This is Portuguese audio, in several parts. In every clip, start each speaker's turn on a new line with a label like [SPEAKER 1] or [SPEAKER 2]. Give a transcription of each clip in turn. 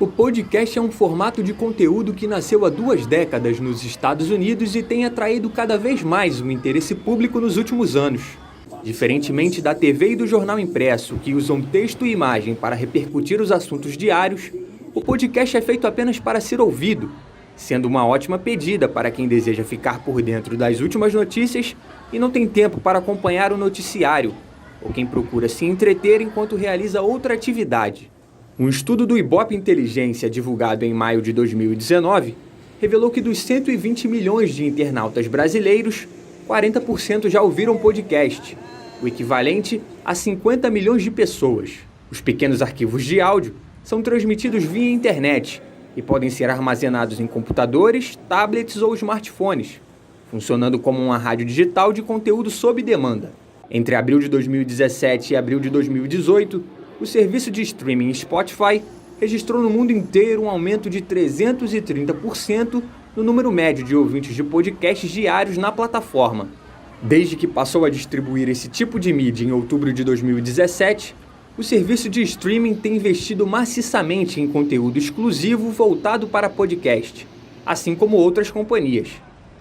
[SPEAKER 1] O podcast é um formato de conteúdo que nasceu há 2 décadas nos Estados Unidos e tem atraído cada vez mais o interesse público nos últimos anos. Diferentemente da TV e do jornal impresso, que usam texto e imagem para repercutir os assuntos diários, o podcast é feito apenas para ser ouvido, sendo uma ótima pedida para quem deseja ficar por dentro das últimas notícias e não tem tempo para acompanhar o noticiário, ou quem procura se entreter enquanto realiza outra atividade. Um estudo do Ibope Inteligência, divulgado em maio de 2019, revelou que dos 120 milhões de internautas brasileiros, 40% já ouviram podcast, o equivalente a 50 milhões de pessoas. Os pequenos arquivos de áudio são transmitidos via internet e podem ser armazenados em computadores, tablets ou smartphones, funcionando como uma rádio digital de conteúdo sob demanda. Entre abril de 2017 e abril de 2018, o serviço de streaming Spotify registrou no mundo inteiro um aumento de 330% no número médio de ouvintes de podcasts diários na plataforma. Desde que passou a distribuir esse tipo de mídia em outubro de 2017, o serviço de streaming tem investido maciçamente em conteúdo exclusivo voltado para podcast, assim como outras companhias.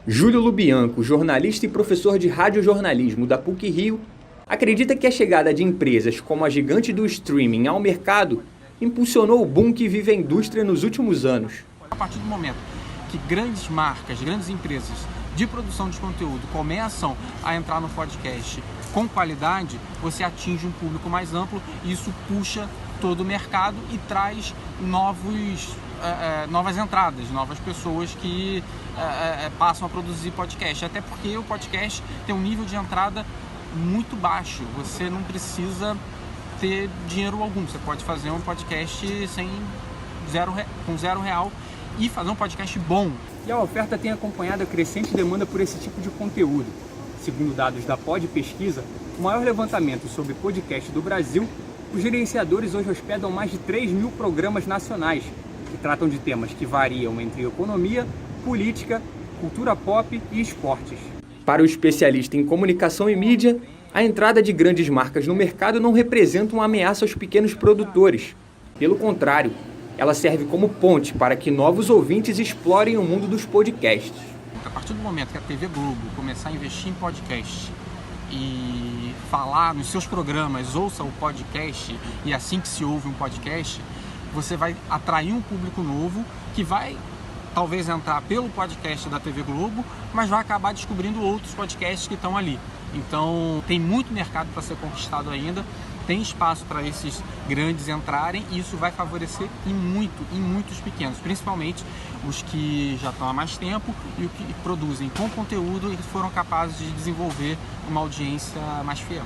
[SPEAKER 1] Júlio Lubianco, jornalista e professor de radiojornalismo da PUC-Rio, acredita que a chegada de empresas como a gigante do streaming ao mercado impulsionou o boom que vive a indústria nos últimos anos.
[SPEAKER 2] A partir do momento que grandes marcas, grandes empresas de produção de conteúdo começam a entrar no podcast com qualidade, você atinge um público mais amplo e isso puxa todo o mercado e traz novas entradas, novas pessoas que passam a produzir podcast. Até porque o podcast tem um nível de entrada muito baixo, você não precisa ter dinheiro algum, você pode fazer um podcast com R$0 e fazer um podcast bom.
[SPEAKER 3] E a oferta tem acompanhado a crescente demanda por esse tipo de conteúdo. Segundo dados da Pod Pesquisa, o maior levantamento sobre podcast do Brasil, os gerenciadores hoje hospedam mais de 3.000 programas nacionais, que tratam de temas que variam entre economia, política, cultura pop e esportes.
[SPEAKER 1] Para o especialista em comunicação e mídia, a entrada de grandes marcas no mercado não representa uma ameaça aos pequenos produtores. Pelo contrário, ela serve como ponte para que novos ouvintes explorem o mundo dos podcasts.
[SPEAKER 2] A partir do momento que a TV Globo começar a investir em podcast e falar nos seus programas, ouça o podcast, e assim que se ouve um podcast, você vai atrair um público novo que vai talvez entrar pelo podcast da TV Globo, mas vai acabar descobrindo outros podcasts que estão ali. Então tem muito mercado para ser conquistado ainda, tem espaço para esses grandes entrarem e isso vai favorecer em muitos pequenos, principalmente os que já estão há mais tempo e os que produzem com conteúdo e foram capazes de desenvolver uma audiência mais fiel.